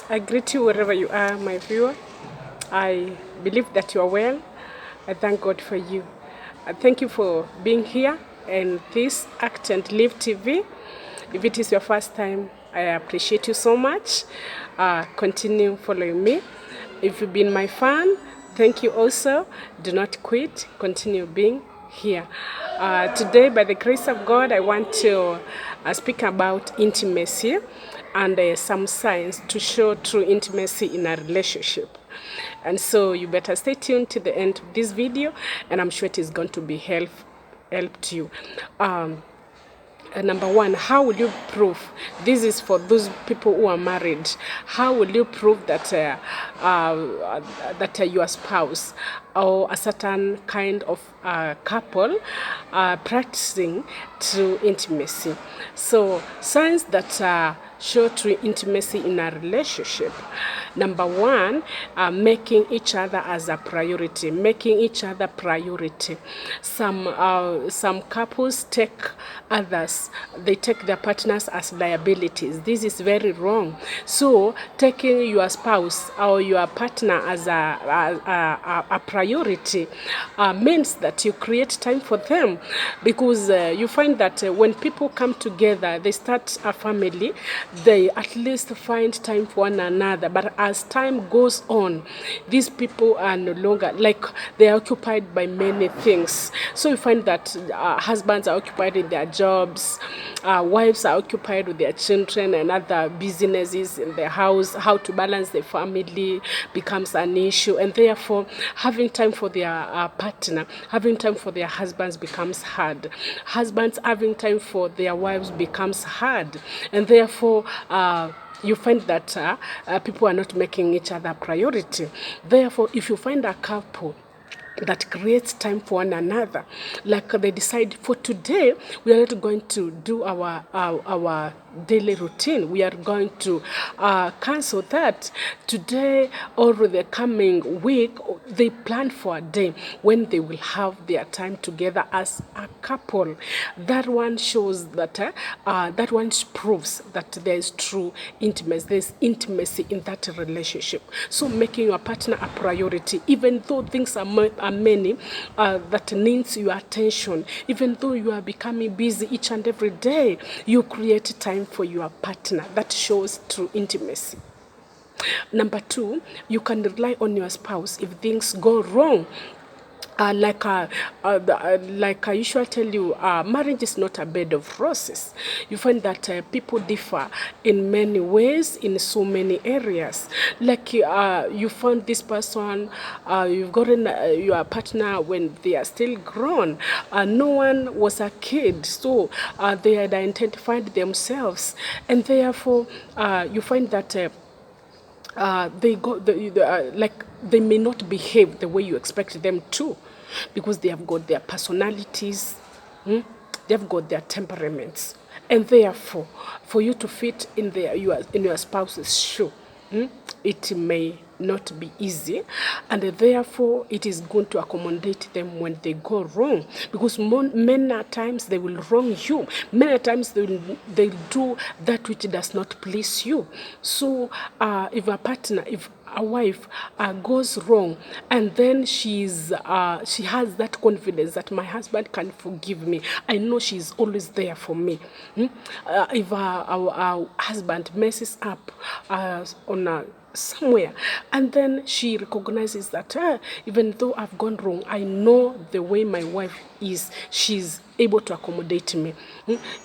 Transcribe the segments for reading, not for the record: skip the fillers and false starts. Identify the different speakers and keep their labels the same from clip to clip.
Speaker 1: I greet you wherever you are, my viewer. I believe that you are well. I thank God for you. I thank you for being here and this Act and Live TV. If it is your first time, I appreciate you so much. Continue following me. If you've been my fan, thank you also. Do not quit. Continue being here. Today, by the grace of God, I want to speak about intimacy and some signs to show true intimacy in a relationship. And so you better stay tuned to the end of this video, and I'm sure it is going to be helped you. Number one, how will you prove? This is for those people who are married. How will you prove that your spouse or a certain kind of couple are practicing true intimacy? So signs that show true intimacy in a relationship. Number one, making each other as a priority, making each other priority. Some couples take they take their partners as liabilities. This is very wrong. So taking your spouse or your partner as a priority means that you create time for them, because you find that when people come together, they start a family, they at least find time for one another. But as time goes on, these people are no longer, like, they are occupied by many things. So you find that husbands are occupied in their jobs, wives are occupied with their children and other businesses in the house. How to balance the family becomes an issue, and therefore having time for their partner, having time for their husbands becomes hard. Husbands having time for their wives becomes hard, and therefore you find that people are not making each other a priority. Therefore, if you find a couple that creates time for one another, like they decide, for today we are not going to do our daily routine, we are going to cancel that today, or the coming week they plan for a day when they will have their time together as a couple. That one shows that that one proves that there is true intimacy, there's intimacy in that relationship. So making your partner a priority, even though things are many that needs your attention, even though you are becoming busy each and every day, you create time for your partner. That shows true intimacy. Number two, you can rely on your spouse if things go wrong. Like I usually tell you, marriage is not a bed of roses. You find that people differ in many ways, in so many areas. Like you found this person, you've gotten your partner when they are still grown. No one was a kid, so they had identified themselves, and therefore you find that like they may not behave the way you expect them to, because they have got their personalities, they've got their temperaments, and therefore for you to fit in your spouse's shoe, it may not be easy, and therefore it is going to accommodate them when they go wrong, because many times they will wrong you, many times they'll do that which does not please you. So if a wife goes wrong, and then she has that confidence that my husband can forgive me, I know she's always there for me. If our husband messes up on somewhere, and then she recognizes that even though I've gone wrong, I know the way my wife is, she's able to accommodate me.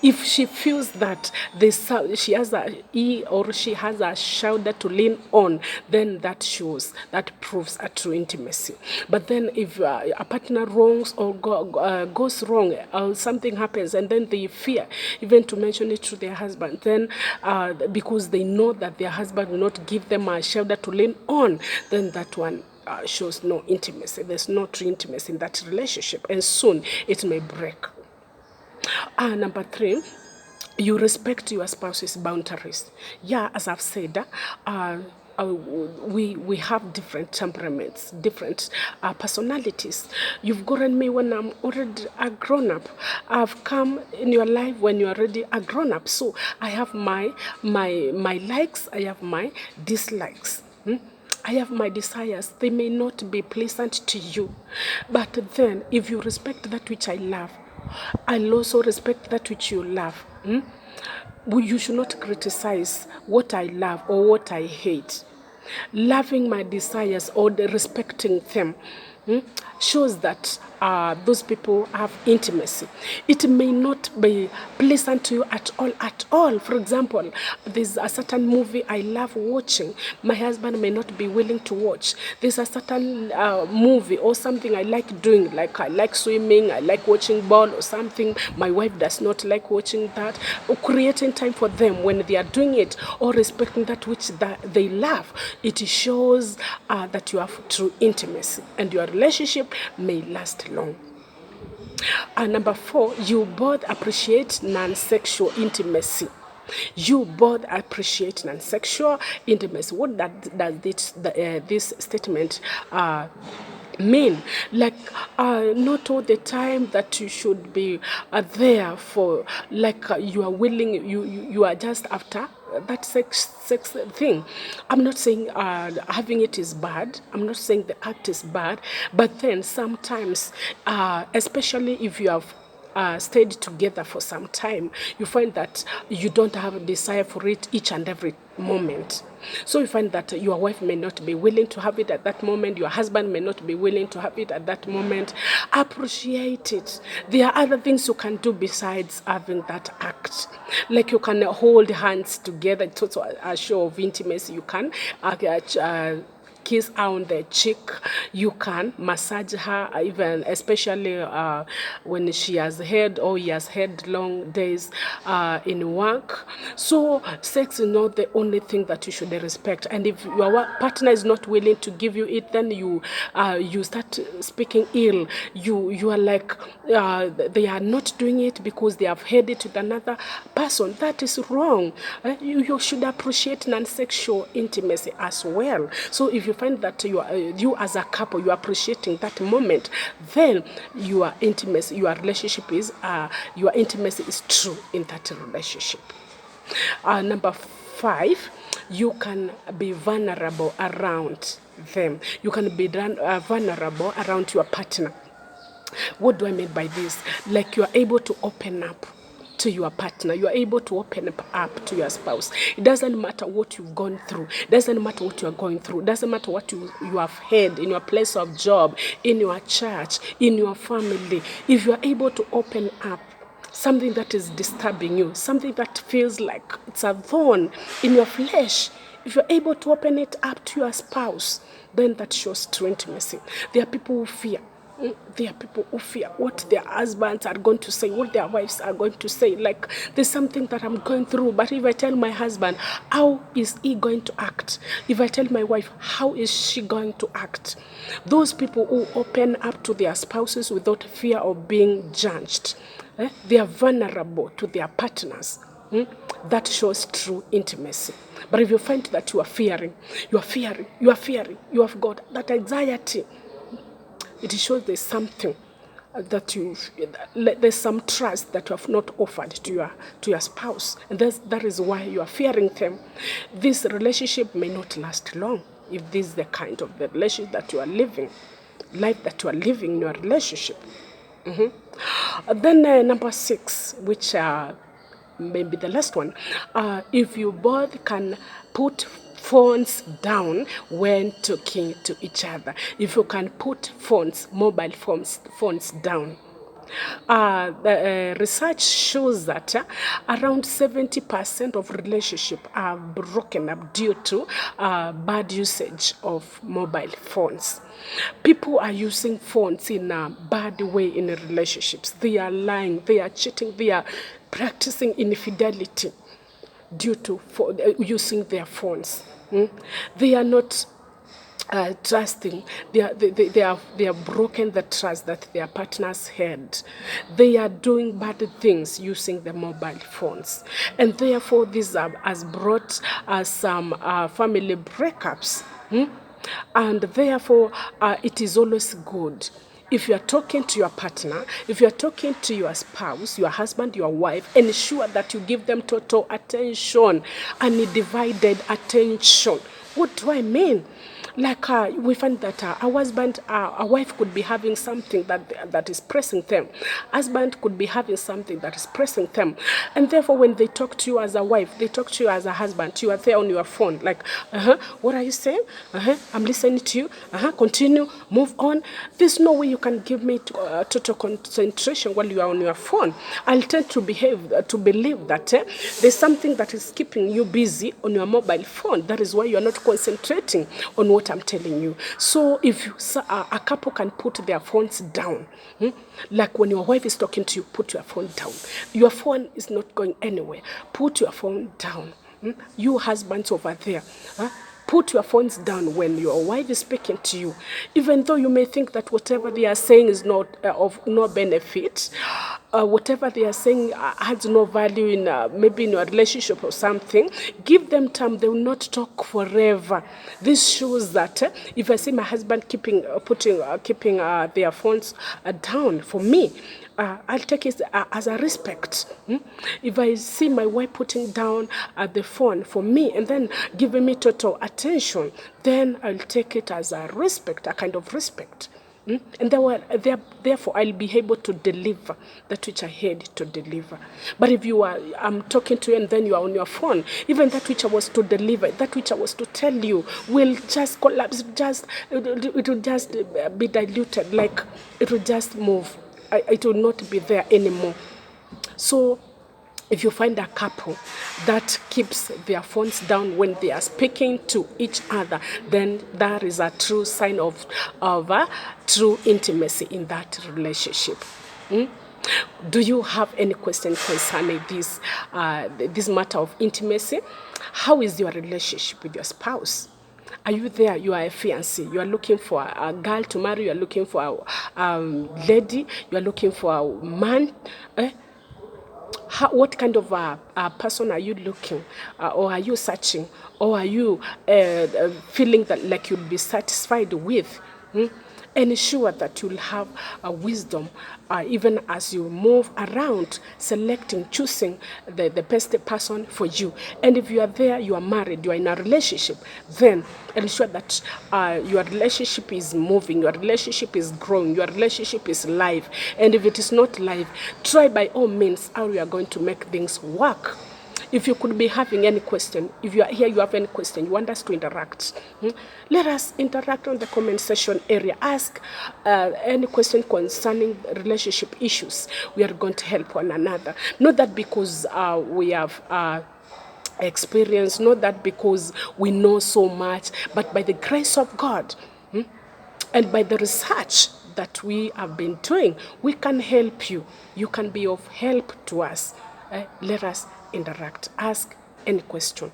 Speaker 1: If she feels that she has a shoulder to lean on, then that proves a true intimacy. But then if a partner wrongs or goes wrong, or something happens, and then they fear even to mention it to their husband, then because they know that their husband will not give them a shoulder to lean on, then that one shows no intimacy. There's no true intimacy in that relationship, and soon it may break. Number three, you respect your spouse's boundaries. Yeah, as I've said, we have different temperaments, different personalities. You've gotten me when I'm already a grown up. I've come in your life when you're already a grown up. So I have my likes, I have my dislikes. I have my desires. They may not be pleasant to you. But then, if you respect that which I love, I'll also respect that which you love. You should not criticize what I love or what I hate. Loving my desires or respecting them shows that those people have intimacy. It may not be pleasant to you at all. For example, there's a certain movie I love watching. My husband may not be willing to watch. There's a certain movie or something I like doing, like I like swimming, I like watching ball or something. My wife does not like watching that. Or creating time for them when they are doing it, or respecting that which they love. It shows that you have true intimacy and your relationship may last long. Number 4, you both appreciate non-sexual intimacy. You both appreciate non-sexual intimacy. What does this statement mean? Like, not all the time that you should be there for, like you are willing, you are just after that sex thing. I'm not saying having it is bad. I'm not saying the act is bad. But then sometimes, especially if you have stayed together for some time, you find that you don't have a desire for it each and every moment. So you find that your wife may not be willing to have it at that moment, your husband may not be willing to have it at that moment. Appreciate it. There are other things you can do besides having that act. Like you can hold hands together. It's also a show of intimacy. You can kiss her on the cheek. You can massage her, even especially when she has had or he has had long days in work. So sex is not the only thing that you should respect. And if your partner is not willing to give you it, then you start speaking ill. You are like they are not doing it because they have had it with another person. That is wrong. You should appreciate non-sexual intimacy as well. So if you find that you as a couple, you are appreciating that moment, then your intimacy, your relationship is your intimacy is true in that relationship. Number 5, you can be vulnerable around them. You can be vulnerable around your partner. What do I mean by this? Like you are able to open up to your partner. You are able to open up to your spouse. It doesn't matter what you've gone through. It doesn't matter what you are going through. It doesn't matter what you have had in your place of job, in your church, in your family. If you are able to open up something that is disturbing you, something that feels like it's a thorn in your flesh, if you're able to open it up to your spouse, then that shows true intimacy. There are people who fear. There are people who fear what their husbands are going to say, what their wives are going to say. Like, there's something that I'm going through, but if I tell my husband, how is he going to act? If I tell my wife, how is she going to act? Those people who open up to their spouses without fear of being judged, they are vulnerable to their partners. That shows true intimacy. But if you find that you have got that anxiety, it shows there's something there's some trust that you have not offered to your spouse, and that is why you are fearing them. This relationship may not last long if this is the kind of the relationship that you are living, life that you are living in your relationship. Then number 6, which maybe the last one, if you both can put phones down when talking to each other. If you can put mobile phones down. The research shows that around 70% of relationships are broken up due to bad usage of mobile phones. People are using phones in a bad way in relationships. They are lying, they are cheating, they are practicing infidelity due to using their phones. They are not trusting. They are broken the trust that their partners had. They are doing bad things using the mobile phones, and therefore this has brought some family breakups. And therefore it is always good, if you are talking to your partner, if you are talking to your spouse, your husband, your wife, ensure that you give them total attention, undivided attention. What do I mean? Like we find that a husband, a wife could be having something that is pressing them. Husband could be having something that is pressing them. And therefore, when they talk to you as a wife, they talk to you as a husband, you are there on your phone, like, what are you saying? I'm listening to you. Continue, move on. There's no way you can give me total concentration while you are on your phone. I'll tend to believe that there's something that is keeping you busy on your mobile phone. That is why you're not concentrating on what I'm telling you. So if a couple can put their phones down, like when your wife is talking to you, put your phone down. Your phone is not going anywhere. Put your phone down. You husbands over there, put your phones down when your wife is speaking to you. Even though you may think that whatever they are saying is not of no benefit, whatever they are saying has no value in maybe in your relationship or something, give them time. They will not talk forever. This shows that if I see my husband keeping their phones down, for me, I'll take it as a respect. If I see my wife putting down the phone for me and then giving me total attention, then I'll take it as a respect, a kind of respect. And therefore, I'll be able to deliver that which I had to deliver. But if I'm talking to you and then you are on your phone, even that which I was to deliver, that which I was to tell you, will just collapse. It will just be diluted, like it will just move. It will not be there anymore. So if you find a couple that keeps their phones down when they are speaking to each other, then that is a true sign of true intimacy in that relationship. Do you have any question concerning this matter of intimacy? How is your relationship with your spouse? Are you there? You are a fiancé. You are looking for a girl to marry. You are looking for a lady. You are looking for a man. What kind of a person are you looking, or are you searching, or are you feeling that like you'll be satisfied with? Ensure that you'll have a wisdom even as you move around, choosing the best person for you. And if you are there, you are married, you are in a relationship, then ensure that your relationship is moving, your relationship is growing, your relationship is live. And if it is not live, try by all means how you are going to make things work. If you could be having any question, if you are here, you have any question, you want us to interact, let us interact on the comment section area. Ask any question concerning relationship issues. We are going to help one another. Not that because we have experience, not that because we know so much, but by the grace of God and by the research that we have been doing, we can help you. You can be of help to us. Let us interact. Ask any question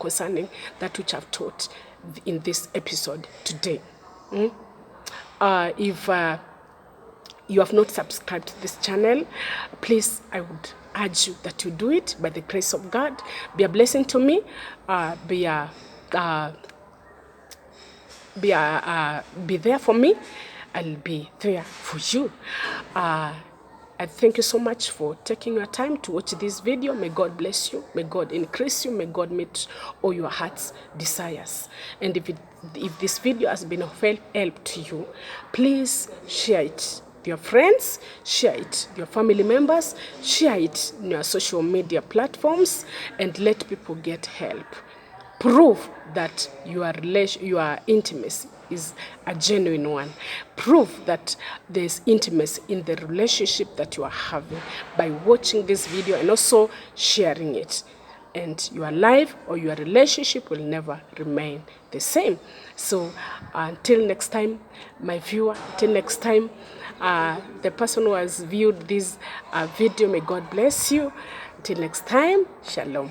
Speaker 1: concerning that which I've taught in this episode today. If you have not subscribed to this channel, please, I would urge you that you do it by the grace of God. Be a blessing to me. Be there for me. I'll be there for you. I thank you so much for taking your time to watch this video. May God bless you. May God increase you. May God meet all your heart's desires. And if this video has been of help to you, please share it with your friends, share it with your family members, share it in your social media platforms, and let people get help. Prove that your intimacy is a genuine one. Prove that there's intimacy in the relationship that you are having by watching this video and also sharing it. And your life or your relationship will never remain the same. So until next time, my viewer, until next time, the person who has viewed this video, may God bless you. Until next time, shalom.